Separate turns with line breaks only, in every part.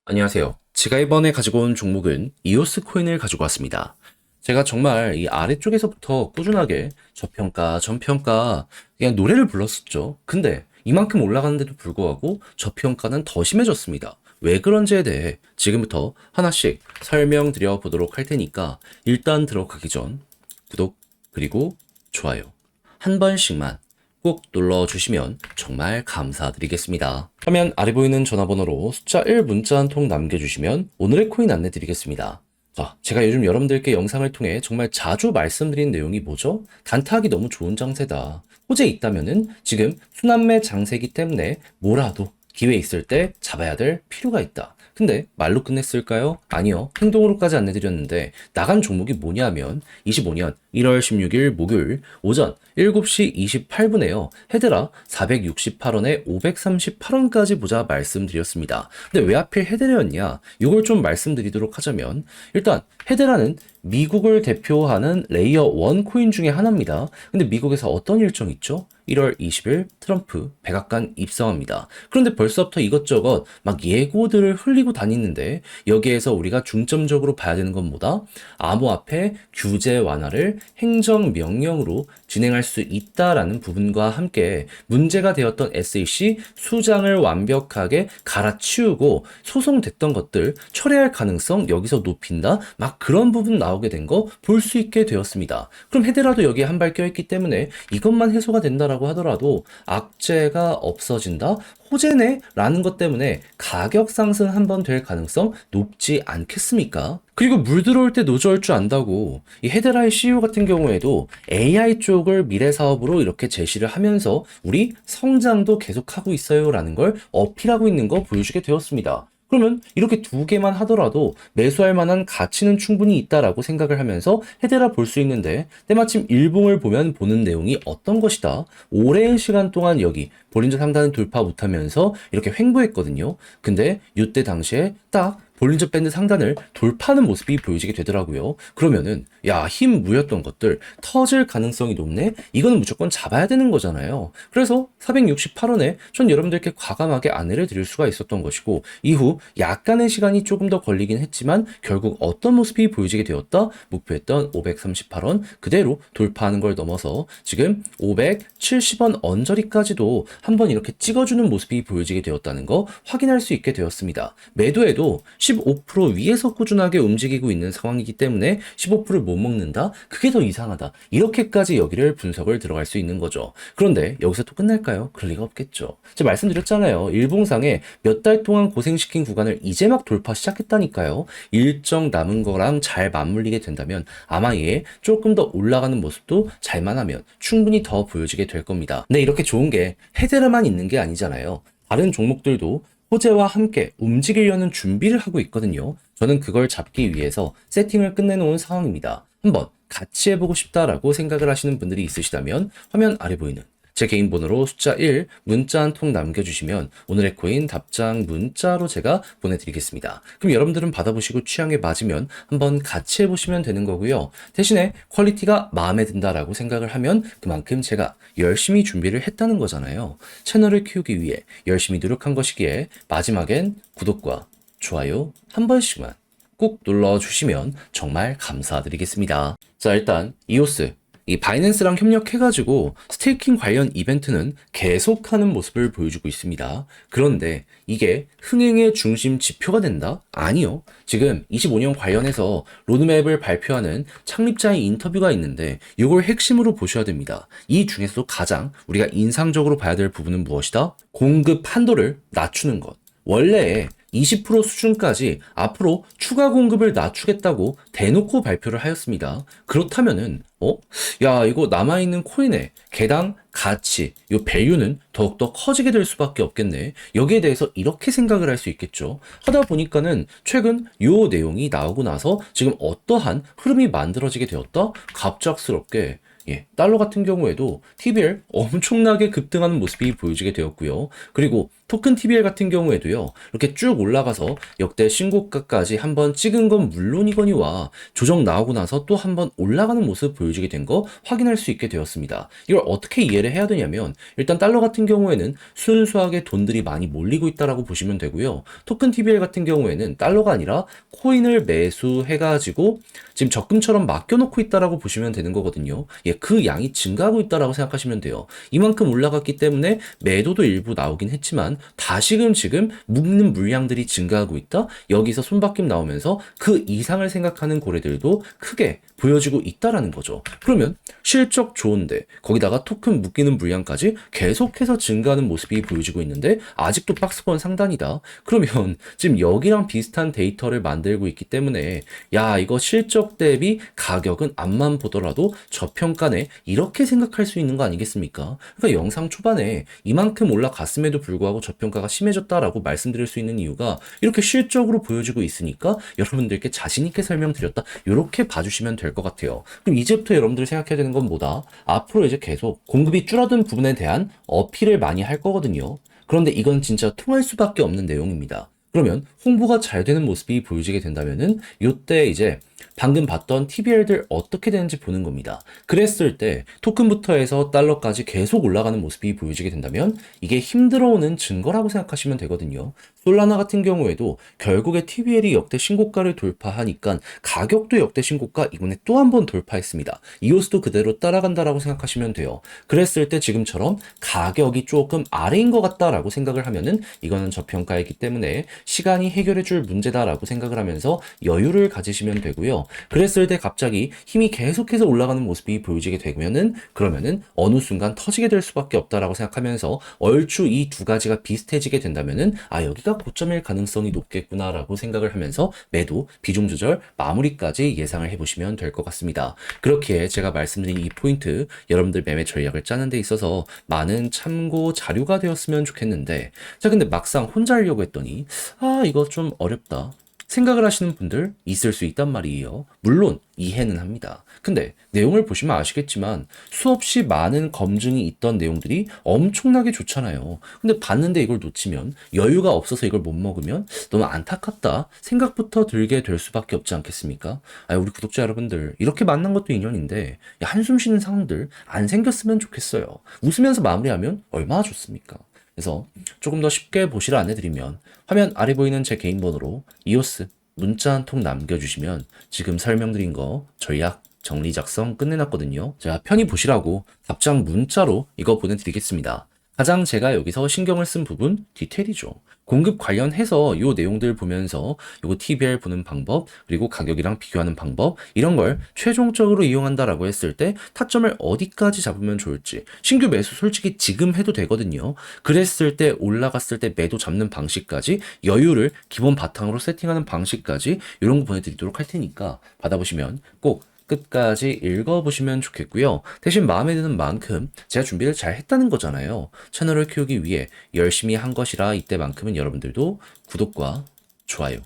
안녕하세요. 제가 이번에 가지고 온 종목은 이오스 코인을 가지고 왔습니다. 제가 정말 이 아래쪽에서부터 꾸준하게 저평가, 전평가 그냥 노래를 불렀었죠. 근데 이만큼 올라가는데도 불구하고 저평가는 더 심해졌습니다. 왜 그런지에 대해 지금부터 하나씩 설명드려 보도록 할 테니까 일단 들어가기 전 구독 그리고 좋아요 한 번씩만 꼭 눌러주시면 정말 감사드리겠습니다. 화면 아래 보이는 전화번호로 숫자 1 문자 한 통 남겨주시면 오늘의 코인 안내드리겠습니다. 자, 제가 요즘 여러분들께 영상을 통해 정말 자주 말씀드린 내용이 뭐죠? 단타하기 너무 좋은 장세다. 호재 있다면은 지금 순환매 장세기 때문에 뭐라도 기회 있을 때 잡아야 될 필요가 있다. 근데 말로 끝냈을까요? 아니요. 행동으로까지 안내드렸는데 나간 종목이 뭐냐면 25년 1월 16일 목요일 오전 7시 28분에요. 헤드라 468원에 538원까지 보자 말씀드렸습니다. 근데 왜 하필 헤드라였냐? 이걸 좀 말씀드리도록 하자면 일단 헤드라는 미국을 대표하는 레이어 1 코인 중에 하나입니다. 근데 미국에서 어떤 일정이 있죠? 1월 20일 트럼프 백악관 입성합니다. 그런데 벌써부터 이것저것 막 예고들을 흘리고 다니는데 여기에서 우리가 중점적으로 봐야 되는 건 뭐다? 암호화폐 규제 완화를 행정명령으로 진행할 수 있다라는 부분과 함께 문제가 되었던 SEC 수장을 완벽하게 갈아치우고 소송됐던 것들 철회할 가능성 여기서 높인다? 막 그런 부분 나오게 된 거 볼 수 있게 되었습니다. 그럼 헤드라도 여기에 한 발 껴있기 때문에 이것만 해소가 된다라고 하더라도 악재가 없어진다? 호재네? 라는 것 때문에 가격 상승 한번 될 가능성 높지 않겠습니까? 그리고 물 들어올 때 노조할 줄 안다고 이 헤드라의 CEO 같은 경우에도 AI 쪽을 미래 사업으로 이렇게 제시를 하면서 우리 성장도 계속하고 있어요 라는 걸 어필하고 있는 거 보여주게 되었습니다. 그러면 이렇게 두 개만 하더라도 매수할 만한 가치는 충분히 있다라고 생각을 하면서 헤드라 볼 수 있는데 때마침 일봉을 보면 보는 내용이 어떤 것이다. 오랜 시간 동안 여기 볼린저 상단을 돌파 못하면서 이렇게 횡보했거든요. 근데 이때 당시에 딱 볼린저 밴드 상단을 돌파하는 모습이 보여지게 되더라고요. 그러면은 야, 힘 무였던 것들 터질 가능성이 높네? 이거는 무조건 잡아야 되는 거잖아요. 그래서 468원에 전 여러분들께 과감하게 안내를 드릴 수가 있었던 것이고 이후 약간의 시간이 조금 더 걸리긴 했지만 결국 어떤 모습이 보여지게 되었다? 목표했던 538원 그대로 돌파하는 걸 넘어서 지금 570원 언저리까지도 한번 이렇게 찍어주는 모습이 보여지게 되었다는 거 확인할 수 있게 되었습니다. 매도에도 15% 위에서 꾸준하게 움직이고 있는 상황이기 때문에 15%를 못 먹는다? 그게 더 이상하다. 이렇게까지 여기를 분석을 들어갈 수 있는 거죠. 그런데 여기서 또 끝날까요? 그럴 리가 없겠죠. 제가 말씀드렸잖아요. 일봉상에 몇 달 동안 고생시킨 구간을 이제 막 돌파 시작했다니까요. 일정 남은 거랑 잘 맞물리게 된다면 아마 얘 조금 더 올라가는 모습도 잘만 하면 충분히 더 보여지게 될 겁니다. 근데 이렇게 좋은 게 헤드라만 있는 게 아니잖아요. 다른 종목들도 호재와 함께 움직이려는 준비를 하고 있거든요. 저는 그걸 잡기 위해서 세팅을 끝내놓은 상황입니다. 한번 같이 해보고 싶다라고 생각을 하시는 분들이 있으시다면 화면 아래 보이는 제 개인 번호로 숫자 1 문자 한 통 남겨주시면 오늘의 코인 답장 문자로 제가 보내드리겠습니다. 그럼 여러분들은 받아보시고 취향에 맞으면 한번 같이 해보시면 되는 거고요. 대신에 퀄리티가 마음에 든다라고 생각을 하면 그만큼 제가 열심히 준비를 했다는 거잖아요. 채널을 키우기 위해 열심히 노력한 것이기에 마지막엔 구독과 좋아요 한 번씩만 꼭 눌러주시면 정말 감사드리겠습니다. 자, 일단 이오스 이 바이낸스랑 협력해가지고 스테이킹 관련 이벤트는 계속하는 모습을 보여주고 있습니다. 그런데 이게 흥행의 중심 지표가 된다? 아니요. 지금 25년 관련해서 로드맵을 발표하는 창립자의 인터뷰가 있는데 이걸 핵심으로 보셔야 됩니다. 이 중에서도 가장 우리가 인상적으로 봐야 될 부분은 무엇이다? 공급 한도를 낮추는 것. 원래 20% 수준까지 앞으로 추가 공급을 낮추겠다고 대놓고 발표를 하였습니다. 그렇다면은 야, 이거 남아있는 코인의 개당 가치, 요 밸류는 더욱더 커지게 될 수밖에 없겠네. 여기에 대해서 이렇게 생각을 할 수 있겠죠. 하다 보니까는 최근 요 내용이 나오고 나서 지금 어떠한 흐름이 만들어지게 되었다? 갑작스럽게 달러 같은 경우에도 TBL 엄청나게 급등하는 모습이 보여지게 되었고요. 그리고 토큰 TBL 같은 경우에도요, 이렇게 쭉 올라가서 역대 신고가까지 한번 찍은 건 물론이거니와 조정 나오고 나서 또 한번 올라가는 모습 보여주게 된 거 확인할 수 있게 되었습니다. 이걸 어떻게 이해를 해야 되냐면, 일단 달러 같은 경우에는 순수하게 돈들이 많이 몰리고 있다라고 보시면 되고요. 토큰 TBL 같은 경우에는 달러가 아니라 코인을 매수해가지고 지금 적금처럼 맡겨놓고 있다라고 보시면 되는 거거든요. 예, 그 양이 증가하고 있다라고 생각하시면 돼요. 이만큼 올라갔기 때문에 매도도 일부 나오긴 했지만 다시금 지금 묶는 물량들이 증가하고 있다. 여기서 손바뀜 나오면서 그 이상을 생각하는 고래들도 크게 보여지고 있다라는 거죠. 그러면 실적 좋은데 거기다가 토큰 묶이는 물량까지 계속해서 증가하는 모습이 보여지고 있는데 아직도 박스권 상단이다. 그러면 지금 여기랑 비슷한 데이터를 만들고 있기 때문에 야, 이거 실적 대비 가격은 앞만 보더라도 저평가네, 이렇게 생각할 수 있는 거 아니겠습니까? 그러니까 영상 초반에 이만큼 올라갔음에도 불구하고 저평가가 심해졌다라고 말씀드릴 수 있는 이유가 이렇게 실적으로 보여지고 있으니까 여러분들께 자신 있게 설명드렸다, 이렇게 봐주시면 될 것 같아요. 그럼 이제부터 여러분들이 생각해야 되는 건 뭐다? 앞으로 이제 계속 공급이 줄어든 부분에 대한 어필을 많이 할 거거든요. 그런데 이건 진짜 통할 수밖에 없는 내용입니다. 그러면 홍보가 잘 되는 모습이 보여지게 된다면은 요때 이제 방금 봤던 TBL들 어떻게 되는지 보는 겁니다. 그랬을 때 토큰부터 해서 달러까지 계속 올라가는 모습이 보여지게 된다면 이게 힘들어오는 증거라고 생각하시면 되거든요. 솔라나 같은 경우에도 결국에 TBL이 역대 신고가를 돌파하니까 가격도 역대 신고가 이번에 또 한 번 돌파했습니다. 이오스도 그대로 따라간다라고 생각하시면 돼요. 그랬을 때 지금처럼 가격이 조금 아래인 것 같다라고 생각을 하면은 이거는 저평가이기 때문에 시간이 해결해줄 문제다라고 생각을 하면서 여유를 가지시면 되고요. 그랬을 때 갑자기 힘이 계속해서 올라가는 모습이 보여지게 되면은 그러면은 어느 순간 터지게 될 수밖에 없다라고 생각하면서 얼추 이 두 가지가 비슷해지게 된다면은 아, 여기가 고점일 가능성이 높겠구나라고 생각을 하면서 매도 비중 조절 마무리까지 예상을 해보시면 될 것 같습니다. 그렇게 제가 말씀드린 이 포인트 여러분들 매매 전략을 짜는 데 있어서 많은 참고 자료가 되었으면 좋겠는데, 자, 근데 막상 혼자 하려고 했더니 아, 이거 좀 어렵다 생각을 하시는 분들 있을 수 있단 말이에요. 물론 이해는 합니다. 근데 내용을 보시면 아시겠지만 수없이 많은 검증이 있던 내용들이 엄청나게 좋잖아요. 근데 봤는데 이걸 놓치면, 여유가 없어서 이걸 못 먹으면 너무 안타깝다 생각부터 들게 될 수밖에 없지 않겠습니까? 아, 우리 구독자 여러분들, 이렇게 만난 것도 인연인데 한숨 쉬는 상황들 안 생겼으면 좋겠어요. 웃으면서 마무리하면 얼마나 좋습니까? 그래서 조금 더 쉽게 보시라 안내드리면, 화면 아래 보이는 제 개인 번호로 이오스 문자 한 통 남겨주시면 지금 설명드린 거 전략 정리 작성 끝내놨거든요. 제가 편히 보시라고 답장 문자로 이거 보내드리겠습니다. 가장 제가 여기서 신경을 쓴 부분 디테일이죠. 공급 관련해서 요 내용들 보면서 요거 TBL 보는 방법, 그리고 가격이랑 비교하는 방법, 이런 걸 최종적으로 이용한다라고 했을 때 타점을 어디까지 잡으면 좋을지, 신규 매수 솔직히 지금 해도 되거든요. 그랬을 때 올라갔을 때 매도 잡는 방식까지, 여유를 기본 바탕으로 세팅하는 방식까지 이런 거 보내드리도록 할 테니까 받아보시면 꼭 끝까지 읽어보시면 좋겠고요. 대신 마음에 드는 만큼 제가 준비를 잘 했다는 거잖아요. 채널을 키우기 위해 열심히 한 것이라 이때만큼은 여러분들도 구독과 좋아요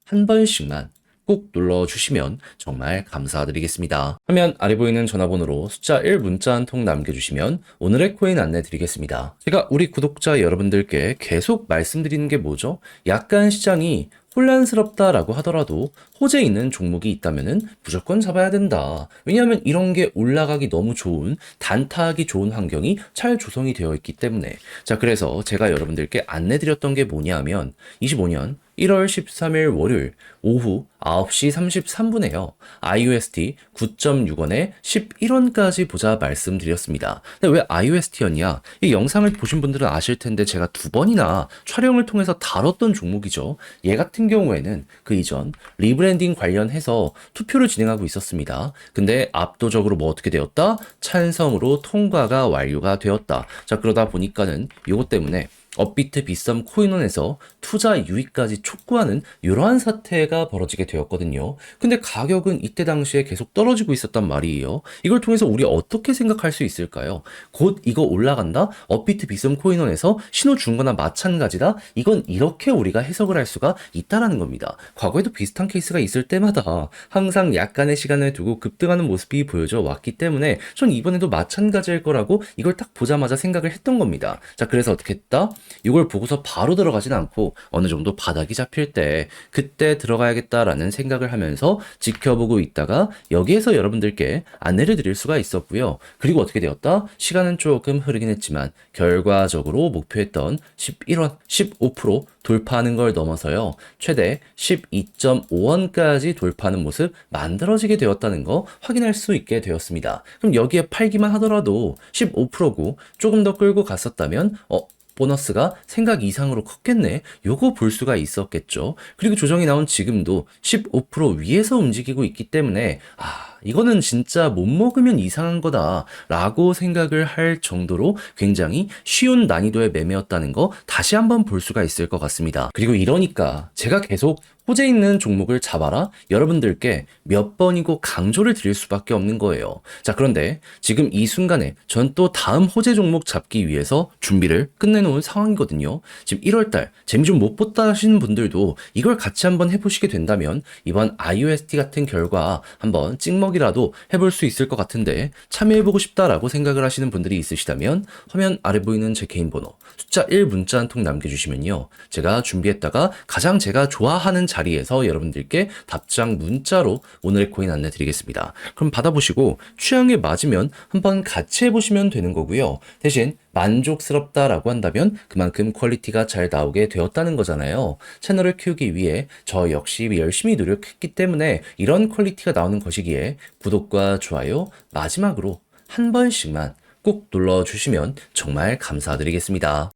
한 번씩만 꼭 눌러주시면 정말 감사드리겠습니다. 화면 아래 보이는 전화번호로 숫자 1 문자 한 통 남겨주시면 오늘의 코인 안내 드리겠습니다. 제가 우리 구독자 여러분들께 계속 말씀드리는 게 뭐죠? 약간 시장이 혼란스럽다라고 하더라도 호재 있는 종목이 있다면은 무조건 잡아야 된다. 왜냐하면 이런 게 올라가기 너무 좋은, 단타하기 좋은 환경이 잘 조성이 되어 있기 때문에. 자, 그래서 제가 여러분들께 안내드렸던 게 뭐냐면 25년 1월 13일 월요일 오후 9시 33분에요. IUST 9.6원에 11원까지 보자 말씀드렸습니다. 근데 왜 IUST였냐? 이 영상을 보신 분들은 아실 텐데 제가 두 번이나 촬영을 통해서 다뤘던 종목이죠. 얘 같은 경우에는 그 이전 리브랜딩 관련해서 투표를 진행하고 있었습니다. 근데 압도적으로 뭐 어떻게 되었다? 찬성으로 통과가 완료가 되었다. 자, 그러다 보니까는 이것 때문에 업비트 비썸 코인원에서 투자 유입까지 촉구하는 이러한 사태가 벌어지게 되었거든요. 근데 가격은 이때 당시에 계속 떨어지고 있었단 말이에요. 이걸 통해서 우리 어떻게 생각할 수 있을까요? 곧 이거 올라간다? 업비트 비썸 코인원에서 신호 준 거나 마찬가지다? 이건 이렇게 우리가 해석을 할 수가 있다라는 겁니다. 과거에도 비슷한 케이스가 있을 때마다 항상 약간의 시간을 두고 급등하는 모습이 보여져 왔기 때문에 전 이번에도 마찬가지일 거라고 이걸 딱 보자마자 생각을 했던 겁니다. 자, 그래서 어떻게 했다? 이걸 보고서 바로 들어가진 않고 어느 정도 바닥이 잡힐 때 그때 들어가야겠다라는 생각을 하면서 지켜보고 있다가 여기에서 여러분들께 안내를 드릴 수가 있었고요. 그리고 어떻게 되었다? 시간은 조금 흐르긴 했지만 결과적으로 목표했던 11원, 15% 돌파하는 걸 넘어서요. 최대 12.5원까지 돌파하는 모습 만들어지게 되었다는 거 확인할 수 있게 되었습니다. 그럼 여기에 팔기만 하더라도 15%고 조금 더 끌고 갔었다면 보너스가 생각 이상으로 컸겠네. 요거 볼 수가 있었겠죠. 그리고 조정이 나온 지금도 15% 위에서 움직이고 있기 때문에 이거는 진짜 못 먹으면 이상한 거다라고 생각을 할 정도로 굉장히 쉬운 난이도의 매매였다는 거 다시 한번 볼 수가 있을 것 같습니다. 그리고 이러니까 제가 계속 호재 있는 종목을 잡아라 여러분들께 몇 번이고 강조를 드릴 수밖에 없는 거예요. 자, 그런데 지금 이 순간에 전 또 다음 호재 종목 잡기 위해서 준비를 끝내놓은 상황이거든요. 지금 1월달 재미 좀 못 봤다 하시는 분들도 이걸 같이 한번 해보시게 된다면 이번 IUST 같은 결과 한번 찍먹이라도 해볼 수 있을 것 같은데 참여해보고 싶다라고 생각을 하시는 분들이 있으시다면 화면 아래 보이는 제 개인 번호 숫자 1 문자 한 통 남겨주시면요. 제가 준비했다가 가장 제가 좋아하는 자리에서 여러분들께 답장 문자로 오늘의 코인 안내 드리겠습니다. 그럼 받아보시고 취향에 맞으면 한번 같이 해보시면 되는 거고요. 대신 만족스럽다라고 한다면 그만큼 퀄리티가 잘 나오게 되었다는 거잖아요. 채널을 키우기 위해 저 역시 열심히 노력했기 때문에 이런 퀄리티가 나오는 것이기에 구독과 좋아요 마지막으로 한 번씩만 꼭 눌러주시면 정말 감사드리겠습니다.